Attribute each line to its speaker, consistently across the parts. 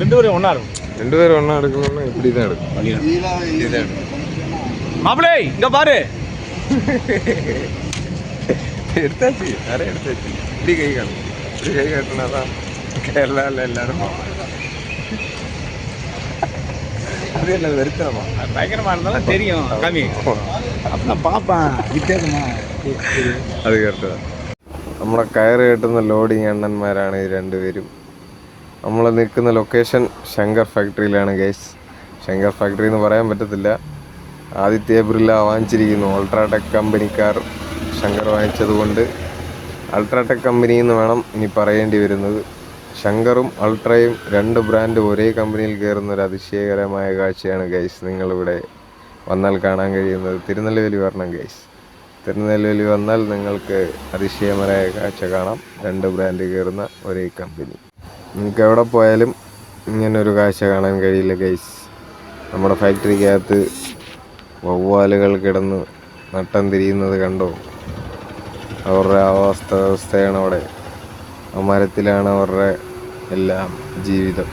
Speaker 1: ரெண்டு பேரும் ஒன்றா எடுக்கணும்னா இப்படி தான் எடுக்கும். மாப்பிளே இங்கே பாரு எடுத்தாச்சு, நிறைய எடுத்தாச்சு. இப்படி கை காணும், இப்படி கை காட்டினா தான் கேரளாவில் எல்லாரும் அது இல்லை வெறுக்கிறமா பயங்கரமாக இருந்தாலும் தெரியும் கம்மி അപ്പം ഞാൻ പാപ്പാൻ വിറ്റേക്കുമാ അത് കേട്ടോ. നമ്മളെ കയറ് കെട്ടുന്ന ലോഡിങ് അണ്ണന്മാരാണ് ഈ രണ്ടുപേരും. നമ്മൾ നിൽക്കുന്ന ലൊക്കേഷൻ ശങ്കർ ഫാക്ടറിയിലാണ് ഗൈസ്. ശങ്കർ ഫാക്ടറി എന്ന് പറയാൻ പറ്റത്തില്ല. ആദിത്യ ബിർല വാങ്ങിച്ചിരിക്കുന്നു. അൾട്രാടെക് കമ്പനിക്കാർ ശങ്കർ വാങ്ങിച്ചത് കൊണ്ട് അൾട്രാടെക് കമ്പനി എന്ന് വേണം ഇനി പറയേണ്ടി വരുന്നത്. ശങ്കറും അൾട്രയും രണ്ട് ബ്രാൻഡ് ഒരേ കമ്പനിയിൽ കയറുന്ന ഒരു അതിശയകരമായ കാഴ്ചയാണ് ഗൈസ് നിങ്ങളിവിടെ വന്നാൽ കാണാൻ കഴിയുന്നത്. തിരുനെൽവേലി വരണം ഗൈസ്. തിരുനെൽവേലി വന്നാൽ നിങ്ങൾക്ക് അതിശയകരമായ കാഴ്ച കാണാം. രണ്ട് ബ്രാൻഡ് കയറുന്ന ഒരേ കമ്പനി. നിങ്ങൾക്ക് എവിടെ പോയാലും ഇങ്ങനൊരു കാഴ്ച കാണാൻ കഴിയില്ല ഗൈസ്. നമ്മുടെ ഫാക്ടറിക്കകത്ത് വവ്വാലുകൾ കിടന്ന് നട്ടം തിരിയുന്നത് കണ്ടോ? അവരുടെ വ്യവസ്ഥയാണ് അവിടെ. ആ മരത്തിലാണ് അവരുടെ എല്ലാം ജീവിതം.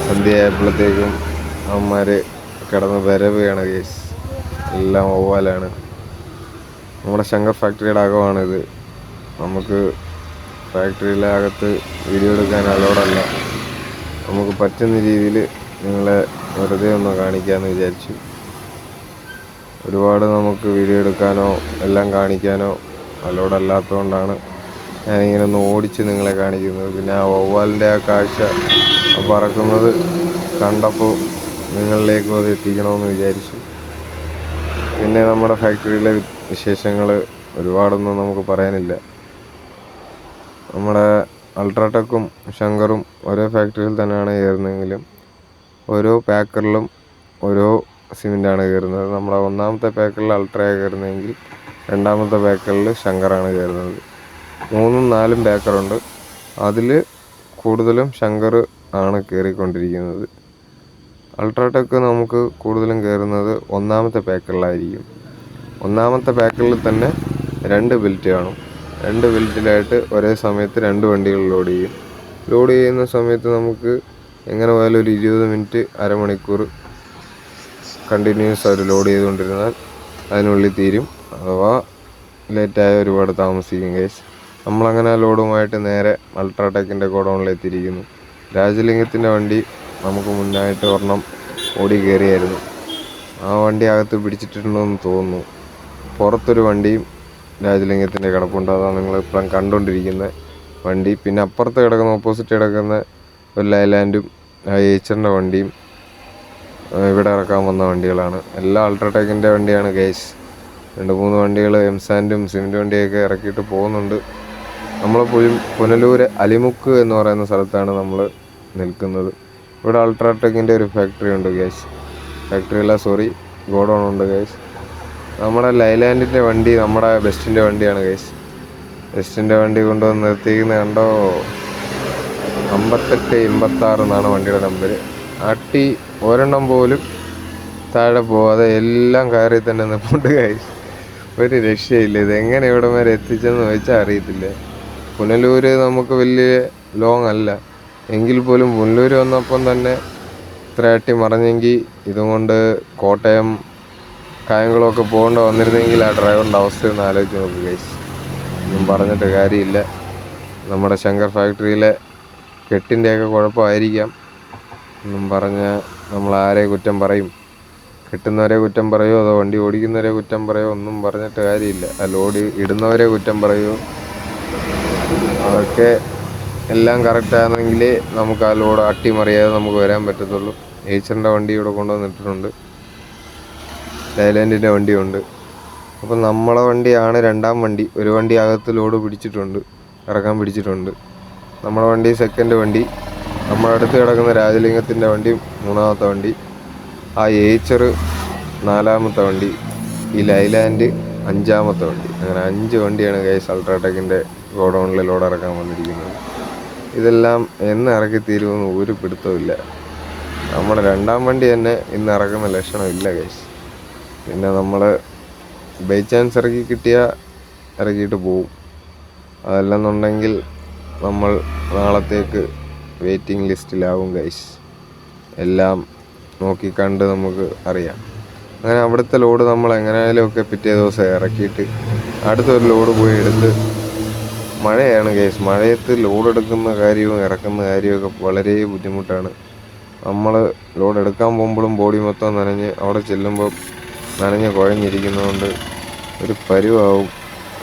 Speaker 1: സന്ധ്യയായപ്പോഴത്തേക്കും അവന്മാർ കിടന്ന് വരവുകയാണ് ഗൈസ്. എല്ലാം വവ്വാലാണ്. നമ്മുടെ ശങ്കർ ഫാക്ടറിയുടെ അകമാണിത്. നമുക്ക് ഫാക്ടറിയിലെ അകത്ത് വീഡിയോ എടുക്കാൻ അലോഡല്ല. നമുക്ക് പറ്റുന്ന രീതിയിൽ നിങ്ങളെ വെറുതെ ഒന്ന് കാണിക്കാമെന്ന് വിചാരിച്ചു. ഒരുപാട് നമുക്ക് വീഡിയോ എടുക്കാനോ എല്ലാം കാണിക്കാനോ അലോഡല്ലാത്തതുകൊണ്ടാണ് ഞാനിങ്ങനെ ഒന്ന് ഓടിച്ച് നിങ്ങളെ കാണിക്കുന്നത്. പിന്നെ ആ വവ്വാലിൻ്റെ ആ കാഴ്ച പറക്കുന്നത് കണ്ടപ്പോൾ നിങ്ങളിലേക്കും അത് എത്തിക്കണമെന്ന് വിചാരിച്ചു. പിന്നെ നമ്മുടെ ഫാക്ടറിയിലെ വിശേഷങ്ങൾ ഒരുപാടൊന്നും നമുക്ക് പറയാനില്ല. നമ്മുടെ അൾട്രാടെക്കും ശങ്കറും ഓരോ ഫാക്ടറിയിൽ തന്നെയാണ് കയറുന്നതെങ്കിലും ഓരോ പാക്കറിലും ഓരോ സിമെൻ്റാണ് കയറുന്നത്. നമ്മുടെ ഒന്നാമത്തെ പാക്കറിൽ അൾട്രയാണ് കയറുന്നതെങ്കിൽ രണ്ടാമത്തെ പാക്കറിൽ ശങ്കറാണ് കയറുന്നത്. 3ഉം 4ഉം പാക്കറുണ്ട്. അതിൽ കൂടുതലും ശങ്കർ ആണ് കയറിക്കൊണ്ടിരിക്കുന്നത്. അൾട്രാടെക്ക് നമുക്ക് കൂടുതലും കയറുന്നത് ഒന്നാമത്തെ പാക്കറിലായിരിക്കും. ഒന്നാമത്തെ പാക്കറിൽ തന്നെ 2 ബെൽറ്റ് കാണും. 2 ബെൽറ്റിലായിട്ട് ഒരേ സമയത്ത് 2 വണ്ടികൾ ലോഡ് ചെയ്യും. ലോഡ് ചെയ്യുന്ന സമയത്ത് നമുക്ക് എങ്ങനെ പോയാലും ഒരു 20 മിനിറ്റ് അരമണിക്കൂർ കണ്ടിന്യൂസ് ആയിട്ട് ലോഡ് ചെയ്തുകൊണ്ടിരുന്നാൽ അതിനുള്ളിൽ തീരും. അഥവാ ലേറ്റായ ഒരുപാട് താമസിക്കും ഗൈസ്. നമ്മളങ്ങനെ ലോഡുമായിട്ട് നേരെ അൾട്രാടെക്കിൻ്റെ ഗോഡൗണിലെത്തിയിരിക്കുന്നു. രാജലിംഗത്തിൻ്റെ വണ്ടി നമുക്ക് മുന്നായിട്ട് ഒരെണ്ണം ഓടി കയറിയായിരുന്നു. ആ വണ്ടി അകത്ത് പിടിച്ചിട്ടുണ്ടെന്ന് തോന്നുന്നു. പുറത്തൊരു വണ്ടിയും രാജലിംഗത്തിൻ്റെ കിടപ്പുണ്ട്. അതാണ് നിങ്ങളിപ്പം കണ്ടുകൊണ്ടിരിക്കുന്ന വണ്ടി. പിന്നെ അപ്പുറത്ത് കിടക്കുന്ന ഓപ്പോസിറ്റ് കിടക്കുന്ന ഒരു ലൈലാൻഡും ഏച്ചറിൻ്റെ വണ്ടിയും ഇവിടെ ഇറക്കാൻ വന്ന വണ്ടികളാണ്. എല്ലാം അൾട്രാടെക്കിൻ്റെ വണ്ടിയാണ് ഗൈസ്. 2-3 വണ്ടികൾ എംസാൻഡും സിമെൻറ്റ് വണ്ടിയൊക്കെ ഇറക്കിയിട്ട് പോകുന്നുണ്ട്. നമ്മൾ പുനലൂർ അലിമുക്ക് എന്ന് പറയുന്ന സ്ഥലത്താണ് നമ്മൾ നിൽക്കുന്നത്. ഇവിടെ അൾട്രാടെക്കിൻ്റെ ഒരു ഫാക്ടറി ഉണ്ട് ഗൈസ്. ഫാക്ടറിയല്ല, സോറി, ഗോഡൗൺ ഉണ്ട് ഗൈസ്. നമ്മുടെ ലൈലാൻഡിൻ്റെ വണ്ടി നമ്മുടെ ബെസ്റ്റിൻ്റെ വണ്ടിയാണ് ഗൈസ്. ബെസ്റ്റിൻ്റെ വണ്ടി കൊണ്ടുവന്ന് നിർത്തിയിരിക്കുന്നത് കണ്ടോ? 5886 എന്നാണ് വണ്ടിയുടെ നമ്പർ. അട്ടി ഒരെണ്ണം പോലും താഴെ പോവാതെ എല്ലാം കയറി തന്നെ നിൽപ്പുണ്ട് ഗൈസ്. ഒരു രക്ഷയില്ല. ഇതെങ്ങനെ ഇവിടെ വരെ എത്തിച്ചെന്ന് ചോദിച്ചാൽ അറിയത്തില്ല. പുനലൂർ നമുക്ക് വലിയ ലോങ് അല്ല എങ്കിൽ പോലും പുനലൂർ വന്നപ്പം തന്നെ ഇത്ര അട്ടി മറിഞ്ഞെങ്കിൽ ഇതുകൊണ്ട് കോട്ടയം കായംകുളമൊക്കെ പോകേണ്ട വന്നിരുന്നെങ്കിൽ ആ ഡ്രൈവറിൻ്റെ അവസ്ഥ ഒന്ന് ആലോചിച്ച് നോക്കുക ഗൈസ്. ഒന്നും പറഞ്ഞിട്ട് കാര്യമില്ല. നമ്മുടെ ശങ്കർ ഫാക്ടറിയിലെ കെട്ടിൻ്റെയൊക്കെ കുഴപ്പമായിരിക്കാം. ഒന്നും പറഞ്ഞാൽ നമ്മൾ ആരെ കുറ്റം പറയും? കിട്ടുന്നവരെ കുറ്റം പറയുമോ അതോ വണ്ടി ഓടിക്കുന്നവരെ കുറ്റം പറയുമോ? ഒന്നും പറഞ്ഞിട്ട് കാര്യമില്ല. ആ ലോഡ് ഇടുന്നവരെ കുറ്റം പറയുമോ? അതൊക്കെ എല്ലാം കറക്റ്റാണെങ്കിൽ നമുക്ക് ആ ലോഡ് അട്ടിമറിയാതെ നമുക്ക് വരാൻ പറ്റത്തുള്ളൂ. ഏച്ചറിൻ്റെ വണ്ടി ഇവിടെ കൊണ്ടുവന്നിട്ടുണ്ട്. ലൈലാൻഡിൻ്റെ വണ്ടിയുണ്ട്. അപ്പം നമ്മളെ വണ്ടിയാണ് 2ാം വണ്ടി. ഒരു വണ്ടി അകത്ത് ലോഡ് പിടിച്ചിട്ടുണ്ട്, ഇറക്കാൻ പിടിച്ചിട്ടുണ്ട്. നമ്മുടെ വണ്ടി സെക്കൻഡ് വണ്ടി. നമ്മുടെ അടുത്ത് കിടക്കുന്ന രാജലിംഗത്തിൻ്റെ വണ്ടി 3ാമത്തെ വണ്ടി. ആ ഏച്ചർ 4ാമത്തെ വണ്ടി. ഈ ലൈലാൻഡ് 5ാമത്തെ വണ്ടി. അങ്ങനെ 5 വണ്ടിയാണ് ഗൈസ് അൾട്രാടെക്കിൻ്റെ ഗോഡൗണിൽ ലോഡ് ഇറക്കാൻ വന്നിരിക്കുന്നത്. ഇതെല്ലാം എന്ന് ഇറക്കി തീരുമെന്ന് ഒരു പിടുത്തമില്ല. നമ്മുടെ 2ാം വണ്ടി തന്നെ ഇന്ന് ഇറക്കുന്ന ലക്ഷണമില്ല ഗൈസ്. പിന്നെ നമ്മൾ ബൈ ചാൻസ് ഇറക്കി കിട്ടിയാൽ ഇറക്കിയിട്ട് പോവും. അതല്ലെന്നുണ്ടെങ്കിൽ നമ്മൾ നാളത്തേക്ക് വെയിറ്റിംഗ് ലിസ്റ്റിലാവും ഗൈസ്. എല്ലാം നോക്കിക്കണ്ട് നമുക്ക് അറിയാം. അങ്ങനെ അവിടുത്തെ ലോഡ് നമ്മൾ എങ്ങനെയായാലും ഒക്കെ പിറ്റേ ദിവസം ഇറക്കിയിട്ട് അടുത്തൊരു ലോഡ് പോയി എടുത്ത്. മഴയാണ് ഗൈസ്. മഴയത്ത് ലോഡ് എടുക്കുന്ന കാര്യവും ഇറക്കുന്ന കാര്യമൊക്കെ വളരെ ബുദ്ധിമുട്ടാണ്. നമ്മൾ ലോഡ് എടുക്കാൻ പോകുമ്പോഴും ബോഡി മൊത്തം നനഞ്ഞ് അവിടെ ചെല്ലുമ്പോൾ നനഞ്ഞ് കുഴഞ്ഞിരിക്കുന്നതുകൊണ്ട് ഒരു പരുവാവും.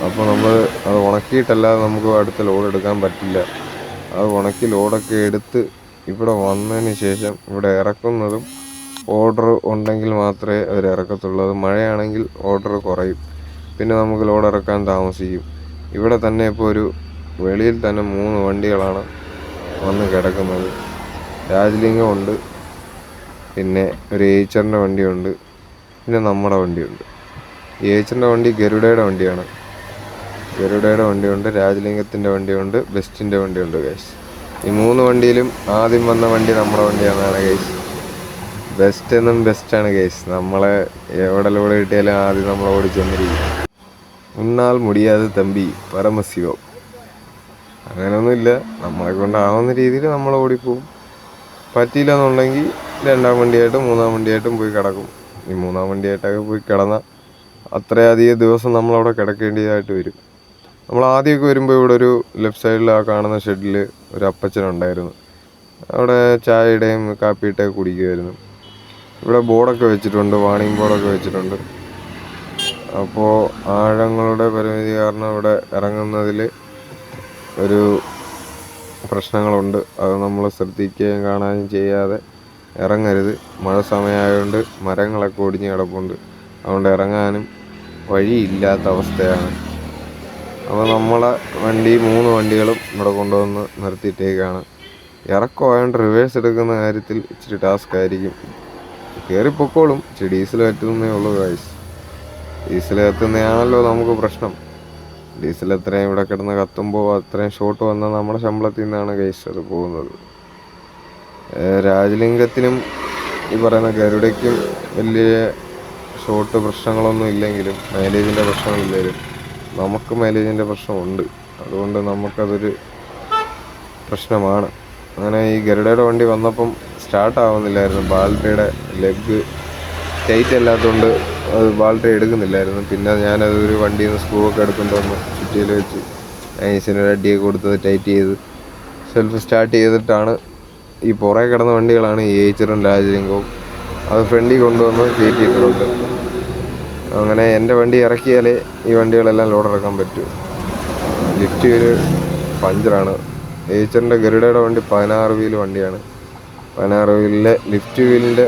Speaker 1: അപ്പോൾ നമ്മൾ അത് ഉണക്കിയിട്ടല്ലാതെ നമുക്ക് അടുത്ത ലോഡ് എടുക്കാൻ പറ്റില്ല. അത് ഉണക്കി ലോഡൊക്കെ എടുത്ത് ഇവിടെ വന്നതിന് ശേഷം ഇവിടെ ഇറക്കുന്നതും ഓർഡർ ഉണ്ടെങ്കിൽ മാത്രമേ അവർ ഇറക്കത്തുള്ളൂ. അത് മഴയാണെങ്കിൽ ഓർഡർ കുറയും, പിന്നെ നമുക്ക് ലോഡ് ഇറക്കാൻ താമസിക്കും. ഇവിടെ തന്നെ ഇപ്പോൾ ഒരു വെളിയിൽ തന്നെ 3 വണ്ടികളാണ് വന്ന് കിടക്കുന്നത്. രാജലിംഗം ഉണ്ട്, പിന്നെ ഒരു ഏച്ചറിൻ്റെ വണ്ടിയുണ്ട്, പിന്നെ നമ്മുടെ വണ്ടിയുണ്ട്. ഈ ഏച്ചറിൻ്റെ വണ്ടി ഗരുഡയുടെ വണ്ടിയാണ്. ഗരുഡയുടെ വണ്ടിയുണ്ട്, രാജലിംഗത്തിൻ്റെ വണ്ടിയുണ്ട്, ബെസ്റ്റിൻ്റെ വണ്ടിയുണ്ട് ഗൈസ്. ഈ 3 വണ്ടിയിലും ആദ്യം വന്ന വണ്ടി നമ്മുടെ വണ്ടിയാണെന്നാണ് ഗൈസ്. ബെസ്റ്റ് എന്നും ബെസ്റ്റാണ് ഗൈസ്. നമ്മളെ എവിടെ ലോഡ് കിട്ടിയാലും ആദ്യം നമ്മളെ ഓടി ചെന്നിരിക്കും. ഉന്നാൽ മുടിയാതെ തമ്പി പരമശിവം. അങ്ങനെയൊന്നുമില്ല, നമ്മളെ കൊണ്ടാവുന്ന രീതിയിൽ നമ്മൾ ഓടിപ്പോവും. പറ്റിയില്ല എന്നുണ്ടെങ്കിൽ 2ാം വണ്ടിയായിട്ടും 3ാം വണ്ടിയായിട്ടും പോയി കിടക്കും. ഈ 3ാം വണ്ടിയായിട്ടൊക്കെ പോയി കിടന്നാൽ അത്രയധികം ദിവസം നമ്മളവിടെ കിടക്കേണ്ടതായിട്ട് വരും. നമ്മൾ ആദ്യമൊക്കെ വരുമ്പോൾ ഇവിടെ ഒരു ലെഫ്റ്റ് സൈഡിൽ ആ കാണുന്ന ഷെഡിൽ ഒരു അപ്പച്ചനുണ്ടായിരുന്നു. അവിടെ ചായയുടെയും കാപ്പിയുടെയും കുടിക്കുമായിരുന്നു. ഇവിടെ ബോർഡൊക്കെ വെച്ചിട്ടുണ്ട്, വാണിംഗ് ബോർഡൊക്കെ വെച്ചിട്ടുണ്ട്. അപ്പോൾ ആഴങ്ങളുടെ പരിമിതി കാരണം ഇവിടെ ഇറങ്ങുന്നതിൽ ഒരു പ്രശ്നങ്ങളുണ്ട്. അത് നമ്മൾ ശ്രദ്ധിക്കുകയും കാണാനും ചെയ്യാതെ ഇറങ്ങരുത്. മഴ സമയമായതുകൊണ്ട് മരങ്ങളൊക്കെ ഒടിഞ്ഞ് കിടപ്പുണ്ട്. അതുകൊണ്ട് ഇറങ്ങാനും വഴിയില്ലാത്ത അവസ്ഥയാണ്. അപ്പോൾ നമ്മളെ വണ്ടി 3 വണ്ടികളും ഇവിടെ കൊണ്ടുവന്ന് നിർത്തിയിട്ടേക്കാണ്. ഇറക്കമായതുകൊണ്ട് റിവേഴ്സ് എടുക്കുന്ന കാര്യത്തിൽ ഇച്ചിരി ടാസ്ക് ആയിരിക്കും. കയറിപ്പൊക്കോളും, ഇച്ചിരി ഡീസൽ കത്തുന്നേ ഉള്ളൂ ഗൈസ്. ഡീസൽ കത്തുന്നതാണല്ലോ നമുക്ക് പ്രശ്നം. ഡീസൽ എത്രയും ഇവിടെ കിടന്ന് കത്തുമ്പോൾ അത്രയും ഷോട്ട് വന്നാൽ നമ്മുടെ ശമ്പളത്തിൽ നിന്നാണ് ഗൈസ് അത് പോകുന്നത്. രാജലിംഗത്തിനും ഈ പറയുന്ന ഗരുഡയ്ക്കും വലിയ ഷോട്ട് പ്രശ്നങ്ങളൊന്നും ഇല്ലെങ്കിലും, മൈലേജിൻ്റെ പ്രശ്നമില്ലെങ്കിലും നമുക്ക് മൈലേജിൻ്റെ പ്രശ്നമുണ്ട്. അതുകൊണ്ട് നമുക്കതൊരു പ്രശ്നമാണ്. അങ്ങനെ ഈ ഗരുഡയുടെ വണ്ടി വന്നപ്പം സ്റ്റാർട്ട് ആവുന്നില്ലായിരുന്നു. ബാൾട്ടയുടെ ലെഗ് ടൈറ്റ് അല്ലാത്തതുകൊണ്ട് അത് ബാൾട്ട എടുക്കുന്നില്ലായിരുന്നു. പിന്നെ ഞാനതൊരു വണ്ടിയിൽ നിന്ന് സ്ക്രൂ ഒക്കെ എടുത്തുകൊണ്ടുവന്ന് ചുറ്റിയിൽ വെച്ച് ഐസിനൊരു അടിയൊക്കെ കൊടുത്തത് ടൈറ്റ് ചെയ്ത് സെൽഫ് സ്റ്റാർട്ട് ചെയ്തിട്ടാണ്. ഈ പുറകെ കിടന്ന വണ്ടികളാണ് ഈ ഏച്ചറും രാജലിംഗവും. അത് ഫ്രണ്ടിൽ കൊണ്ടുവന്ന് കയറ്റിയിട്ടുണ്ട്. അങ്ങനെ എൻ്റെ വണ്ടി ഇറക്കിയാലേ ഈ വണ്ടികളെല്ലാം ലോഡ് ഇറക്കാൻ പറ്റൂ. Lift wheel പഞ്ചറാണ്. ഏച്ചറിൻ്റെ ഗരുഡയുടെ വണ്ടി 16 വീല് വണ്ടിയാണ്. 16 വീലിലെ ലിഫ്റ്റ് വീലിൻ്റെ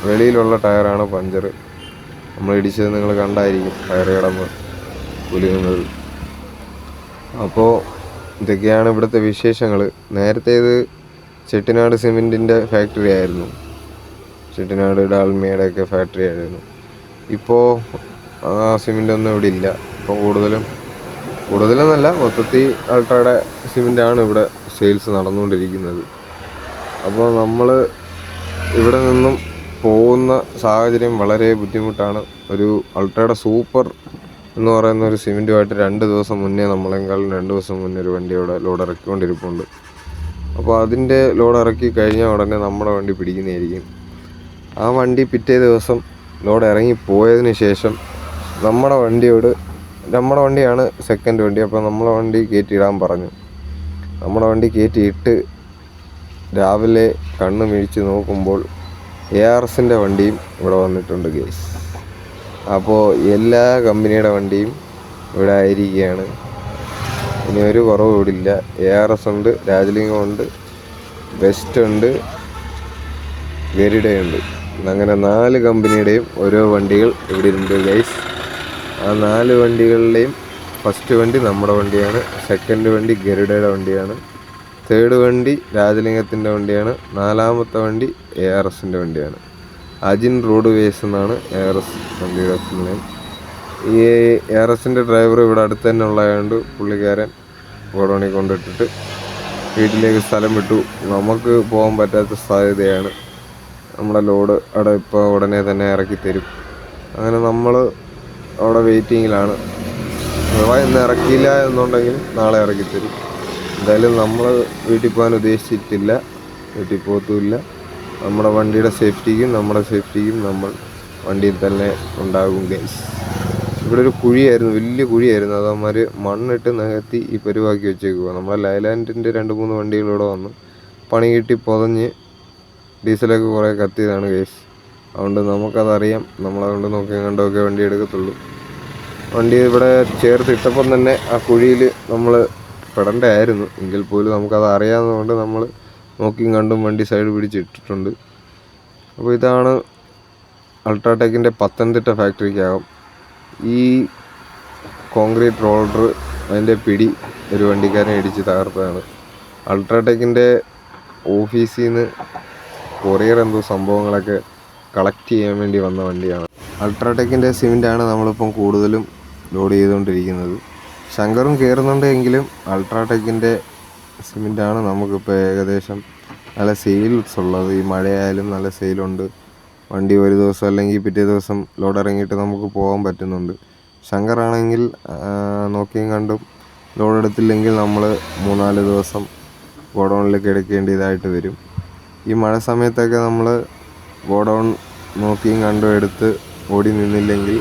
Speaker 1: വെളിയിലുള്ള ടയറാണ് പഞ്ചർ. നമ്മൾ ഇടിച്ചത് നിങ്ങൾ കണ്ടായിരിക്കും, ടയർ കിടന്ന് കുലുങ്ങുന്നത്. അപ്പോൾ ഇതൊക്കെയാണ് ഇവിടുത്തെ വിശേഷങ്ങൾ. നേരത്തേത് ചെട്ടിനാട് സിമെൻറ്റിൻ്റെ ഫാക്ടറി ആയിരുന്നു. ചെട്ടിനാട് ഡാൽമിയുടെയൊക്കെ ഫാക്ടറി ആയിരുന്നു. ഇപ്പോൾ ആ സിമെൻ്റൊന്നും ഇവിടെ ഇല്ല. ഇപ്പോൾ കൂടുതലെന്നല്ല, മൊത്തത്തിൽ അൾട്രയുടെ സിമെൻ്റാണ് ഇവിടെ സെയിൽസ് നടന്നുകൊണ്ടിരിക്കുന്നത്. അപ്പോൾ നമ്മൾ ഇവിടെ നിന്നും പോകുന്ന സാഹചര്യം വളരെ ബുദ്ധിമുട്ടാണ്. ഒരു അൾട്രയുടെ സൂപ്പർ എന്ന് പറയുന്ന ഒരു സിമെൻറ്റുമായിട്ട് 2 ദിവസം മുന്നേ, നമ്മളെക്കാളും 2 ദിവസം മുന്നേ ഒരു വണ്ടി അവിടെ ലോഡ് ഇറക്കിക്കൊണ്ടിരിപ്പുണ്ട്. അപ്പോൾ അതിൻ്റെ ലോഡ് ഇറക്കി കഴിഞ്ഞാൽ ഉടനെ നമ്മുടെ വണ്ടി പിടിക്കുന്നതായിരിക്കും. ആ വണ്ടി പിറ്റേ ദിവസം ലോഡ് ഇറങ്ങിപ്പോയതിന് ശേഷം നമ്മുടെ വണ്ടിയാണ് സെക്കൻഡ് വണ്ടി. അപ്പോൾ നമ്മളെ വണ്ടി കയറ്റിയിടാൻ പറഞ്ഞു. നമ്മുടെ വണ്ടി കയറ്റിയിട്ട് രാവിലെ കണ്ണ് മിഴിച്ച് നോക്കുമ്പോൾ ARSൻ്റെ വണ്ടിയും ഇവിടെ വന്നിട്ടുണ്ട് ഗൈസ്. അപ്പോൾ എല്ലാ കമ്പനിയുടെ വണ്ടിയും ഇവിടെ ആയിരിക്കുകയാണ്. ഇനി ഒരു കുറവ് ഇവിടെ ഇല്ല. ARS ഉണ്ട്, രാജലിംഗം ഉണ്ട്, ബെസ്റ്റ് ഉണ്ട്, ഗരുഡയുണ്ട്. അങ്ങനെ 4 കമ്പനിയുടെയും ഓരോ വണ്ടികൾ ഇവിടെ ഉണ്ട് ഗൈസ്. ആ 4 വണ്ടികളിലെയും ഫസ്റ്റ് വണ്ടി നമ്മുടെ വണ്ടിയാണ്, സെക്കൻഡ് വണ്ടി ഗരുഡയുടെ വണ്ടിയാണ്, തേർഡ് വണ്ടി രാജലിംഗത്തിൻ്റെ വണ്ടിയാണ്, 4ാമത്തെ വണ്ടി ARSൻ്റെ വണ്ടിയാണ്. അജിൻ റോഡ് വേസ് എന്നാണ് ARS വണ്ടിയുടെ ഫുൾ നെയിം. ഈ ARSൻ്റെ ഡ്രൈവർ ഇവിടെ അടുത്ത് തന്നെ ഉള്ളതുകൊണ്ട് പുള്ളിക്കാരൻ ഗോഡൗണിൽ കൊണ്ടിട്ടിട്ട് വീട്ടിലേക്ക് സ്ഥലം വിട്ടു. നമുക്ക് പോകാൻ പറ്റാത്ത സാധ്യതയാണ്. നമ്മുടെ ലോഡ് അവിടെ ഇപ്പോൾ ഉടനെ തന്നെ ഇറക്കി തരും. അങ്ങനെ നമ്മൾ അവിടെ വെയിറ്റിങ്ങിലാണ്. അഥവാ ഇന്ന് ഇറക്കിയില്ല എന്നുണ്ടെങ്കിൽ നാളെ ഇറക്കി തരും. എന്തായാലും നമ്മൾ വീട്ടിൽ പോകാൻ ഉദ്ദേശിച്ചിട്ടില്ല, വീട്ടിൽ പോകത്തുമില്ല. നമ്മുടെ വണ്ടിയുടെ സേഫ്റ്റിക്കും നമ്മുടെ സേഫ്റ്റിക്കും നമ്മൾ വണ്ടിയിൽ തന്നെ ഉണ്ടാകും ഗൈസ്. ഇവിടെ ഒരു കുഴിയായിരുന്നു, വലിയ കുഴിയായിരുന്നു. അതവന്മാർ മണ്ണിട്ട് നികത്തി ഈ പരിവാക്കി വെച്ചേക്കുക. നമ്മളെ ലൈലാൻഡിൻ്റെ 2-3 വണ്ടികളിവിടെ വന്നു പണി കിട്ടി പൊതഞ്ഞ് ഡീസലൊക്കെ കുറേ കത്തിയതാണ് ഗൈസ്. അതുകൊണ്ട് നമുക്കതറിയാം. നമ്മളതുകൊണ്ട് നോക്കിയും കണ്ടൊക്കെ വണ്ടി എടുക്കത്തുള്ളൂ. വണ്ടി ഇവിടെ ചേർത്തിട്ടപ്പം തന്നെ ആ കുഴിയിൽ നമ്മൾ പെടേണ്ടതായിരുന്നു. എങ്കിൽ പോലും നമുക്കത് അറിയാവുന്നതുകൊണ്ട് നമ്മൾ നോക്കിയും കണ്ടും വണ്ടി സൈഡ് പിടിച്ചിട്ടിട്ടുണ്ട്. അപ്പോൾ ഇതാണ് അൾട്രാടെക്കിൻ്റെ പത്തനംതിട്ട ഫാക്ടറിക്കകം. ഈ കോൺക്രീറ്റ് റോളർ അതിൻ്റെ പിടി ഒരു വണ്ടിക്കാരനെ ഇടിച്ച് തകർത്തതാണ്. അൾട്രാടെക്കിൻ്റെ ഓഫീസിൽ നിന്ന് കൊറിയർ എന്തോ സംഭവങ്ങളൊക്കെ കളക്ട് ചെയ്യാൻ വേണ്ടി വന്ന വണ്ടിയാണ്. അൾട്രാടെക്കിൻ്റെ സിമെൻ്റാണ് നമ്മളിപ്പം കൂടുതലും ലോഡ് ചെയ്തുകൊണ്ടിരിക്കുന്നത്. ശങ്കറും കയറുന്നുണ്ടെങ്കിലും അൾട്രാടെക്കിൻ്റെ സിമെൻ്റാണ് നമുക്കിപ്പോൾ ഏകദേശം നല്ല സെയിൽസ് ഉള്ളത്. ഈ മഴയായാലും നല്ല സെയിലുണ്ട്. വണ്ടി ഒരു ദിവസം അല്ലെങ്കിൽ പിറ്റേ ദിവസം ലോഡ് ഇറങ്ങിയിട്ട് നമുക്ക് പോകാൻ പറ്റുന്നുണ്ട്. ശങ്കറാണെങ്കിൽ നോക്കിയും കണ്ടും ലോഡ് എടുത്തില്ലെങ്കിൽ നമ്മൾ 3-4 ദിവസം ഗോഡൗണിലേക്ക് എടുക്കേണ്ടതായിട്ട് വരും. ഈ മഴ സമയത്തൊക്കെ നമ്മൾ ഗോഡൗൺ നോക്കിയും കണ്ടും എടുത്ത് ഓടി നിന്നില്ലെങ്കിൽ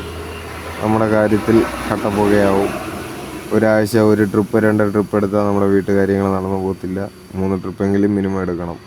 Speaker 1: നമ്മുടെ കാര്യത്തിൽ കട്ടപ്പുകയാവും. ഒരാഴ്ച 1 ട്രിപ്പ് 2 ട്രിപ്പ് എടുത്താൽ നമ്മുടെ വീട്ടുകാര്യങ്ങൾ നടന്നു പോകത്തില്ല. 3 ട്രിപ്പെങ്കിലും മിനിമം എടുക്കണം.